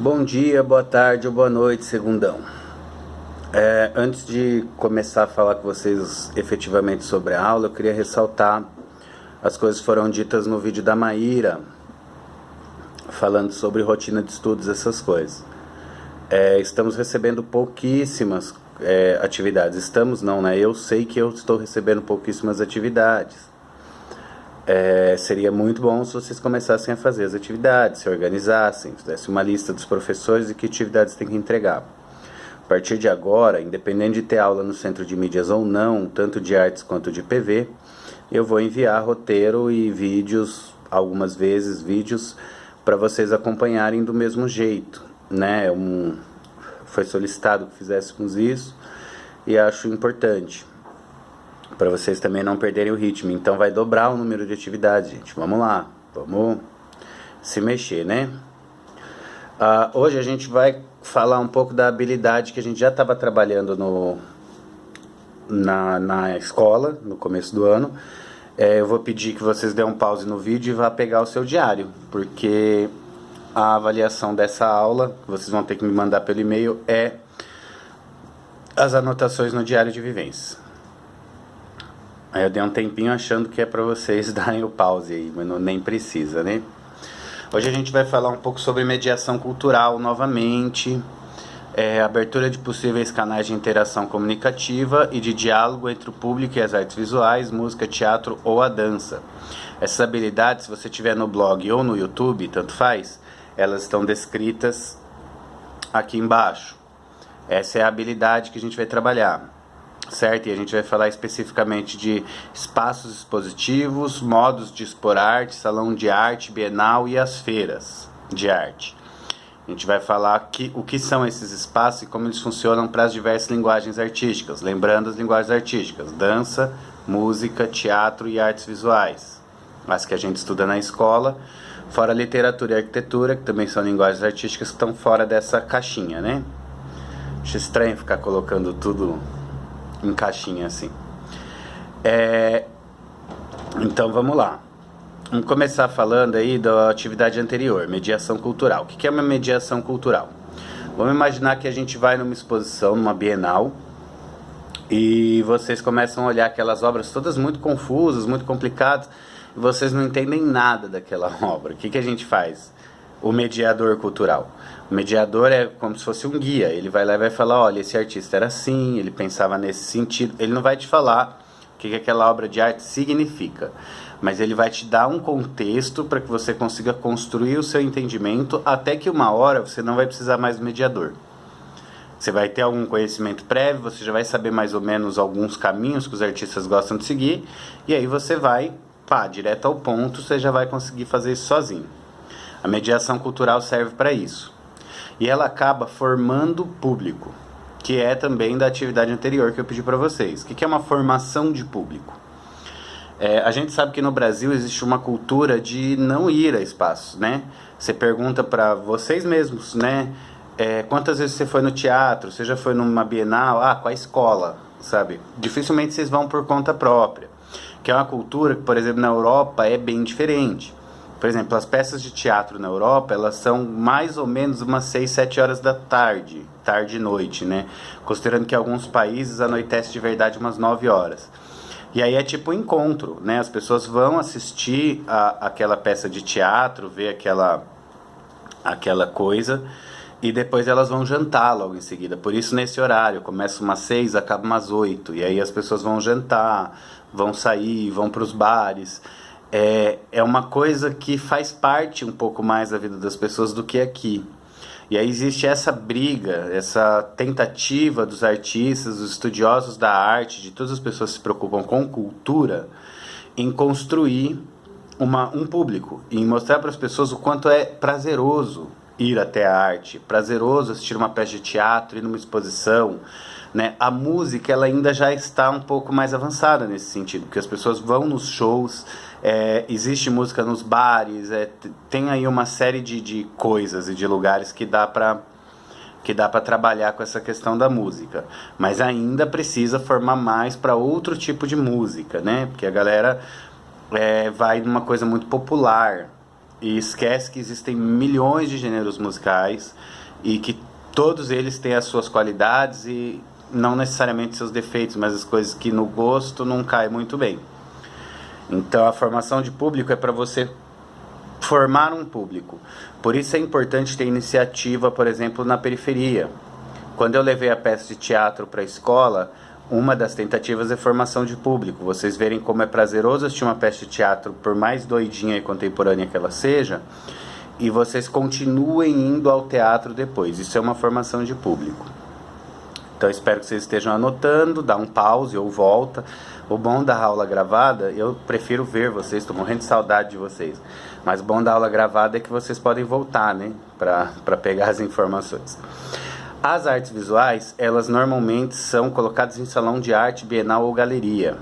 Bom dia, boa tarde ou boa noite, segundão. Antes de começar a falar com vocês efetivamente sobre a aula, eu queria ressaltar as coisas que foram ditas no vídeo da Maíra, falando sobre rotina de estudos, essas coisas. Estamos recebendo pouquíssimas atividades. Estamos não, né? Eu sei que eu estou recebendo pouquíssimas atividades. Seria muito bom se vocês começassem a fazer as atividades, se organizassem, fizessem uma lista dos professores e que atividades tem que entregar. A partir de agora, independente de ter aula no centro de mídias ou não, tanto de artes quanto de PV, eu vou enviar roteiro e vídeos, algumas vezes vídeos, para vocês acompanharem do mesmo jeito, né? Foi solicitado que fizéssemos isso e acho importante, para vocês também não perderem o ritmo. Então vai dobrar o número de atividades, gente. Vamos lá, vamos se mexer, né? Hoje a gente vai falar um pouco da habilidade que a gente já estava trabalhando na escola, no começo do ano. Eu vou pedir que vocês dêem um pause no vídeo e vá pegar o seu diário, porque a avaliação dessa aula, que vocês vão ter que me mandar pelo e-mail, é as anotações no diário de vivência. Aí eu dei um tempinho achando que é para vocês darem o pause aí, mas nem precisa, né? Hoje a gente vai falar um pouco sobre mediação cultural novamente, abertura de possíveis canais de interação comunicativa e de diálogo entre o público e as artes visuais, música, teatro ou a dança. Essas habilidades, se você tiver no blog ou no YouTube, tanto faz, elas estão descritas aqui embaixo. Essa é a habilidade que a gente vai trabalhar, certo? E a gente vai falar especificamente de espaços expositivos, modos de expor arte, salão de arte, bienal e as feiras de arte. A gente vai falar o que são esses espaços e como eles funcionam para as diversas linguagens artísticas. Lembrando as linguagens artísticas: dança, música, teatro e artes visuais. As que a gente estuda na escola, fora literatura e arquitetura, que também são linguagens artísticas que estão fora dessa caixinha, né? Acho estranho ficar colocando tudo em caixinha assim. Então vamos lá. Vamos começar falando aí da atividade anterior, mediação cultural. O que é uma mediação cultural? Vamos imaginar que a gente vai numa exposição, numa bienal, e vocês começam a olhar aquelas obras todas muito confusas, muito complicadas, e vocês não entendem nada daquela obra. O que a gente faz? O mediador cultural. O mediador é como se fosse um guia. Ele vai lá e vai falar: olha, esse artista era assim, ele pensava nesse sentido. Ele não vai te falar o que aquela obra de arte significa, mas ele vai te dar um contexto para que você consiga construir o seu entendimento, até que uma hora você não vai precisar mais do mediador. Você vai ter algum conhecimento prévio, você já vai saber mais ou menos alguns caminhos que os artistas gostam de seguir, e aí você vai, direto ao ponto, você já vai conseguir fazer isso sozinho. A mediação cultural serve para isso. E ela acaba formando público, que é também da atividade anterior que eu pedi para vocês. O que é uma formação de público? A gente sabe que no Brasil existe uma cultura de não ir a espaços, né? Você pergunta para vocês mesmos, né? Quantas vezes você foi no teatro? Você já foi numa bienal? Com a escola, sabe? Dificilmente vocês vão por conta própria. Que é uma cultura que, por exemplo, na Europa é bem diferente. Por exemplo, as peças de teatro na Europa, elas são mais ou menos umas 6, 7 horas da tarde e noite, né? Considerando que em alguns países anoitece de verdade umas 9 horas. E aí é tipo um encontro, né? As pessoas vão assistir aquela peça de teatro, ver aquela coisa, e depois elas vão jantar logo em seguida. Por isso, nesse horário, começa umas 6, acaba umas 8. E aí as pessoas vão jantar, vão sair, vão para os bares. É uma coisa que faz parte um pouco mais da vida das pessoas do que aqui. E aí existe essa briga, essa tentativa dos artistas, dos estudiosos da arte, de todas as pessoas que se preocupam com cultura, em construir um público, em mostrar para as pessoas o quanto é prazeroso ir até a arte, prazeroso assistir uma peça de teatro, ir numa exposição, né? A música, ela ainda já está um pouco mais avançada nesse sentido, porque as pessoas vão nos shows, existe música nos bares, tem aí uma série de coisas e de lugares que dá para trabalhar com essa questão da música, mas ainda precisa formar mais para outro tipo de música, né? Porque a galera vai numa coisa muito popular, e esquece que existem milhões de gêneros musicais e que todos eles têm as suas qualidades e não necessariamente seus defeitos, mas as coisas que no gosto não caem muito bem. Então a formação de público é para você formar um público. Por isso é importante ter iniciativa, por exemplo, na periferia. Quando eu levei a peça de teatro para a escola, uma das tentativas é formação de público. Vocês verem como é prazeroso assistir uma peça de teatro, por mais doidinha e contemporânea que ela seja, e vocês continuem indo ao teatro depois. Isso é uma formação de público. Então espero que vocês estejam anotando, dá um pause ou volta. O bom da aula gravada, eu prefiro ver vocês, estou morrendo de saudade de vocês. Mas o bom da aula gravada é que vocês podem voltar, né, para pegar as informações. As artes visuais, elas normalmente são colocadas em salão de arte, bienal ou galeria.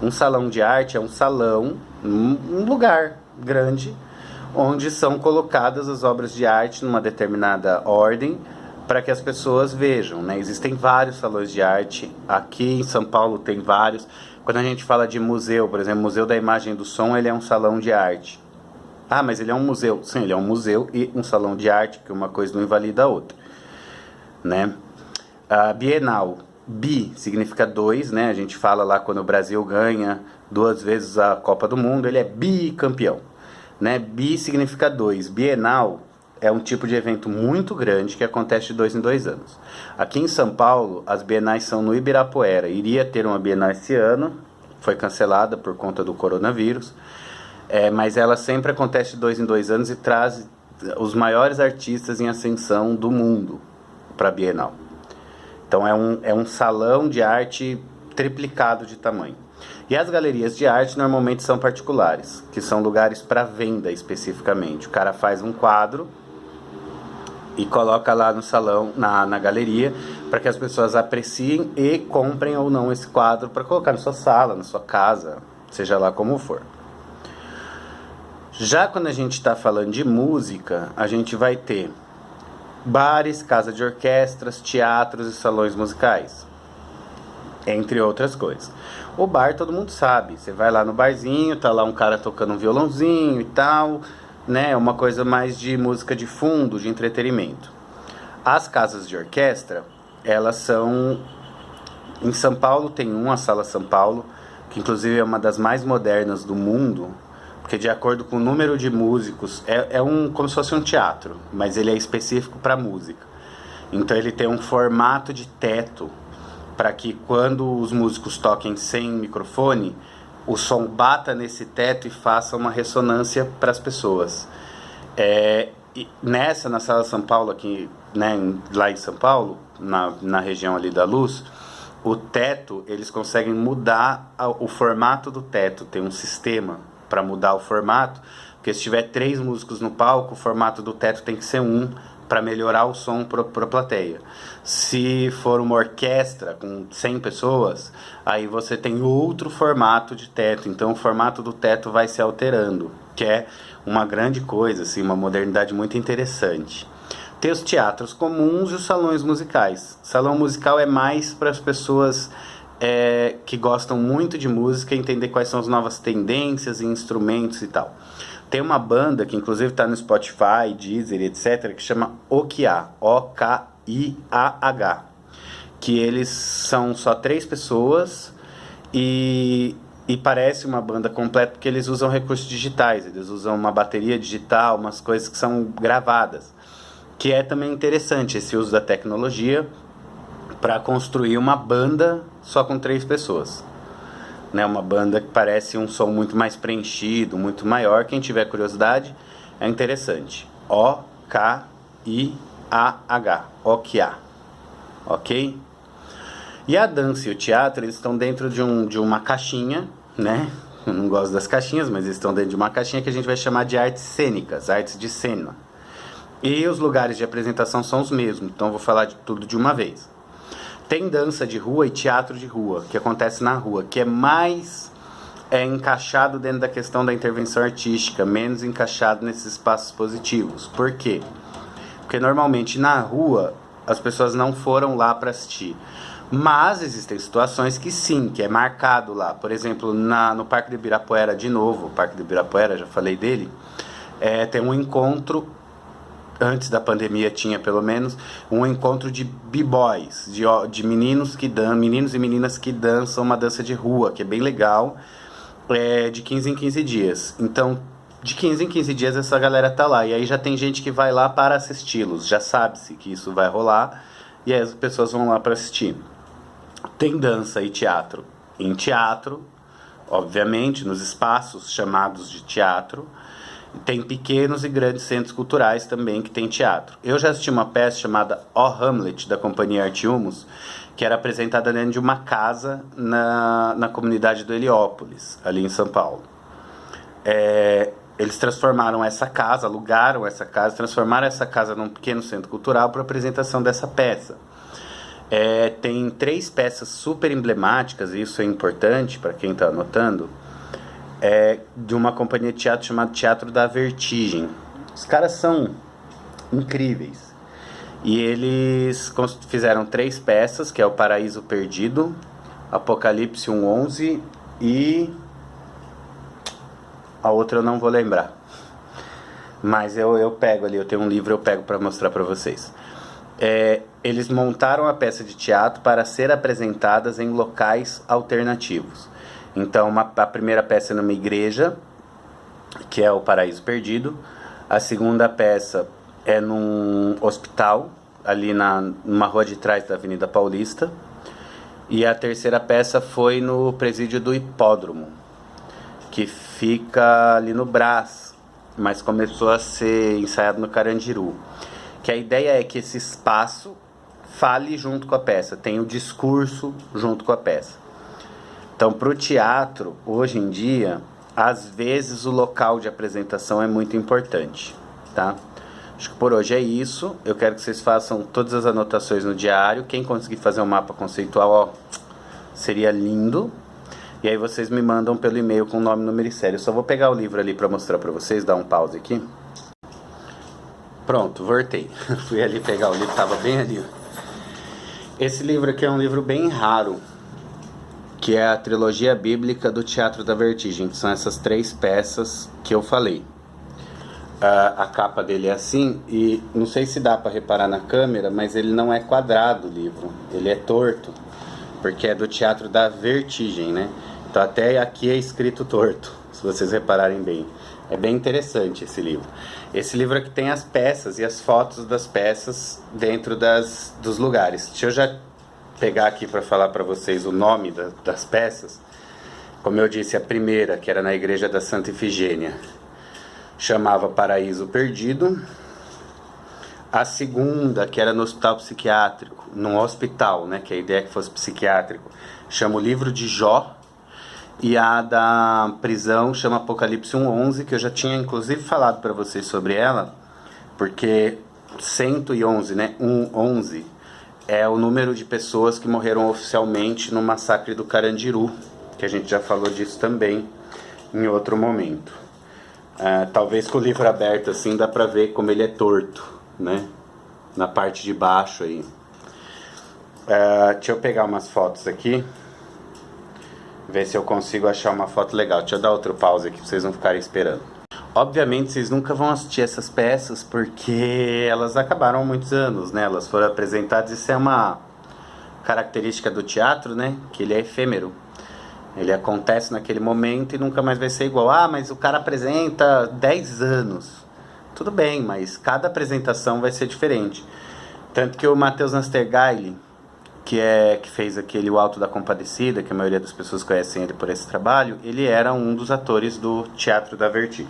Um salão de arte é um salão, um lugar grande, onde são colocadas as obras de arte numa determinada ordem, para que as pessoas vejam, né? Existem vários salões de arte, aqui em São Paulo tem vários. Quando a gente fala de museu, por exemplo, Museu da Imagem e do Som, ele é um salão de arte. Ah, mas ele é um museu. Sim, ele é um museu e um salão de arte, porque uma coisa não invalida a outra, né? A Bienal, bi significa 2, né? A gente fala lá quando o Brasil ganha 2 vezes a Copa do Mundo, ele é bicampeão, né? Bi significa 2. Bienal é um tipo de evento muito grande que acontece de 2 em 2 anos. Aqui em São Paulo, as bienais são no Ibirapuera. Iria ter uma bienal esse ano, foi cancelada por conta do coronavírus, mas ela sempre acontece de 2 em 2 anos e traz os maiores artistas em ascensão do mundo para a Bienal. Então é um salão de arte triplicado de tamanho. E as galerias de arte normalmente são particulares, que são lugares para venda especificamente. O cara faz um quadro e coloca lá no salão, na galeria, para que as pessoas apreciem e comprem ou não esse quadro para colocar na sua sala, na sua casa, seja lá como for. Já quando a gente está falando de música, a gente vai ter bares, casa de orquestras, teatros e salões musicais, entre outras coisas. O bar todo mundo sabe, você vai lá no barzinho, tá lá um cara tocando um violãozinho e tal, né, uma coisa mais de música de fundo, de entretenimento. As casas de orquestra, elas são... Em São Paulo tem a Sala São Paulo, que inclusive é uma das mais modernas do mundo, porque de acordo com o número de músicos, como se fosse um teatro, mas ele é específico para música. Então ele tem um formato de teto, para que quando os músicos toquem sem microfone, o som bata nesse teto e faça uma ressonância para as pessoas. Na Sala São Paulo, aqui, né, lá em São Paulo, na região ali da Luz, o teto, eles conseguem mudar o formato do teto, tem um sistema para mudar o formato, porque se tiver 3 músicos no palco, o formato do teto tem que ser 1, para melhorar o som para a plateia. Se for uma orquestra com 100 pessoas, aí você tem outro formato de teto, então o formato do teto vai se alterando, que é uma grande coisa, assim, uma modernidade muito interessante. Tem os teatros comuns e os salões musicais. Salão musical é mais para as pessoas que gostam muito de música, entender quais são as novas tendências e instrumentos e tal. Tem uma banda que inclusive está no Spotify, Deezer, etc., que chama Okiah, O-K-I-A-H, que eles são só 3 pessoas e parece uma banda completa porque eles usam recursos digitais, eles usam uma bateria digital, umas coisas que são gravadas, que é também interessante esse uso da tecnologia para construir uma banda só com 3 pessoas. Né, uma banda que parece um som muito mais preenchido, muito maior. Quem tiver curiosidade, é interessante. O-K-I-A-H, Okiah, ok? E a dança e o teatro, eles estão dentro de uma caixinha, né? Eu não gosto das caixinhas, mas eles estão dentro de uma caixinha que a gente vai chamar de artes cênicas, artes de cena. E os lugares de apresentação são os mesmos, então eu vou falar de tudo de uma vez. Tem dança de rua e teatro de rua, que acontece na rua, que é mais encaixado dentro da questão da intervenção artística, menos encaixado nesses espaços positivos. Por quê? Porque normalmente na rua as pessoas não foram lá para assistir. Mas existem situações que sim, que é marcado lá. Por exemplo, no Parque do Ibirapuera, de novo, o Parque do Ibirapuera, já falei dele, tem um encontro, antes da pandemia tinha pelo menos, um encontro de b-boys, de meninos e meninas que dançam uma dança de rua, que é bem legal, de 15 em 15 dias. Então, de 15 em 15 dias essa galera tá lá, e aí já tem gente que vai lá para assisti-los, já sabe-se que isso vai rolar, e aí as pessoas vão lá para assistir. Tem dança e teatro em teatro, obviamente, nos espaços chamados de teatro. Tem pequenos e grandes centros culturais também que tem teatro. Eu já assisti uma peça chamada O Hamlet, da Companhia Arte Humus, que era apresentada dentro de uma casa na comunidade do Heliópolis, ali em São Paulo. Eles transformaram essa casa, alugaram essa casa, transformaram essa casa num pequeno centro cultural para apresentação dessa peça. Tem 3 peças super emblemáticas, e isso é importante para quem está anotando, de uma companhia de teatro chamada Teatro da Vertigem. Os caras são incríveis. E eles fizeram 3 peças, que é o Paraíso Perdido, Apocalipse 1:11 e a outra eu não vou lembrar. Mas eu pego ali, eu tenho um livro, eu pego para mostrar para vocês. Eles montaram a peça de teatro para ser apresentadas em locais alternativos. Então, a primeira peça é numa igreja, que é o Paraíso Perdido. A segunda peça é num hospital, ali numa rua de trás da Avenida Paulista. E a terceira peça foi no presídio do Hipódromo, que fica ali no Brás, mas começou a ser ensaiado no Carandiru. Que a ideia é que esse espaço fale junto com a peça, tenha o discurso junto com a peça. Então, para o teatro, hoje em dia, às vezes o local de apresentação é muito importante, tá? Acho que por hoje é isso. Eu quero que vocês façam todas as anotações no diário. Quem conseguir fazer um mapa conceitual, seria lindo. E aí vocês me mandam pelo e-mail com o nome, número e série. Eu só vou pegar o livro ali para mostrar para vocês, dar um pause aqui. Pronto, voltei. Fui ali pegar o livro, estava bem ali. Esse livro aqui é um livro bem raro, que é a trilogia bíblica do Teatro da Vertigem, que são essas 3 peças que eu falei. A capa dele é assim, e não sei se dá para reparar na câmera, mas ele não é quadrado o livro, ele é torto, porque é do Teatro da Vertigem, né? Então até aqui é escrito torto, se vocês repararem bem. É bem interessante esse livro. Esse livro aqui tem as peças e as fotos das peças dentro dos lugares. Deixa eu já pegar aqui para falar para vocês o nome das peças. Como eu disse, a primeira, que era na igreja da Santa Ifigênia, chamava Paraíso Perdido. A segunda, que era no hospital psiquiátrico, num hospital, né, que a ideia é que fosse psiquiátrico, chama o Livro de Jó. E a da prisão chama Apocalipse 1:11, que eu já tinha inclusive falado para vocês sobre ela, porque 111, né, 1:11 é o número de pessoas que morreram oficialmente no massacre do Carandiru, que a gente já falou disso também em outro momento. Talvez com o livro aberto assim dá pra ver como ele é torto, né? Na parte de baixo aí. Deixa eu pegar umas fotos aqui, ver se eu consigo achar uma foto legal. Deixa eu dar outro pause aqui pra vocês não ficarem esperando. Obviamente vocês nunca vão assistir essas peças porque elas acabaram há muitos anos, né? Elas foram apresentadas, isso é uma característica do teatro, né? Que ele é efêmero. Ele acontece naquele momento e nunca mais vai ser igual. Mas o cara apresenta 10 anos. Tudo bem, mas cada apresentação vai ser diferente. Tanto que o Matheus Nastergaile, que fez aquele O Alto da Compadecida, que a maioria das pessoas conhecem ele por esse trabalho, ele era um dos atores do Teatro da Vertigem.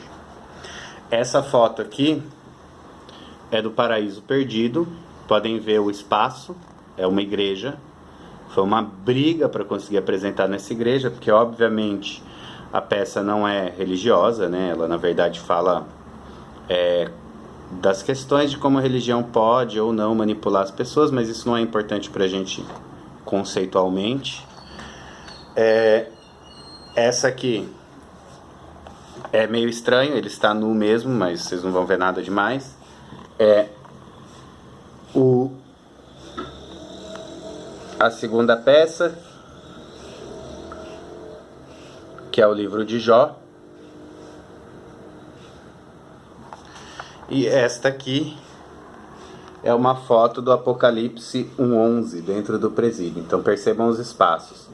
Essa foto aqui é do Paraíso Perdido. Podem ver o espaço, é uma igreja. Foi uma briga para conseguir apresentar nessa igreja, porque obviamente a peça não é religiosa, né? Ela na verdade fala das questões de como a religião pode ou não manipular as pessoas, mas isso não é importante para a gente conceitualmente. Essa aqui é meio estranho, ele está nu mesmo, mas vocês não vão ver nada demais. A segunda peça, que é o Livro de Jó. E esta aqui é uma foto do Apocalipse 1:11 dentro do presídio. Então percebam os espaços.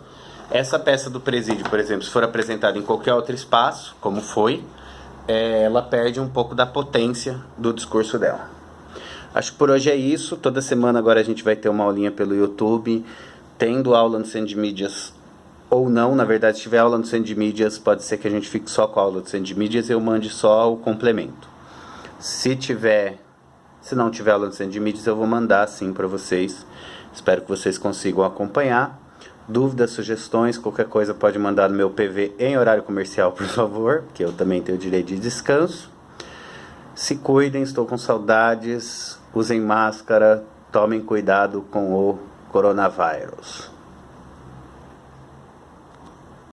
Essa peça do presídio, por exemplo, se for apresentada em qualquer outro espaço, como foi, ela perde um pouco da potência do discurso dela. Acho que por hoje é isso. Toda semana agora a gente vai ter uma aulinha pelo YouTube, tendo aula no Centro de Mídias ou não. Na verdade, se tiver aula no Centro de Mídias, pode ser que a gente fique só com a aula do Centro de Mídias e eu mande só o complemento. Se não tiver aula no Centro de Mídias, eu vou mandar sim para vocês. Espero que vocês consigam acompanhar. Dúvidas, sugestões, qualquer coisa pode mandar no meu PV em horário comercial, por favor, que eu também tenho o direito de descanso. Se cuidem, estou com saudades, usem máscara, tomem cuidado com o coronavírus.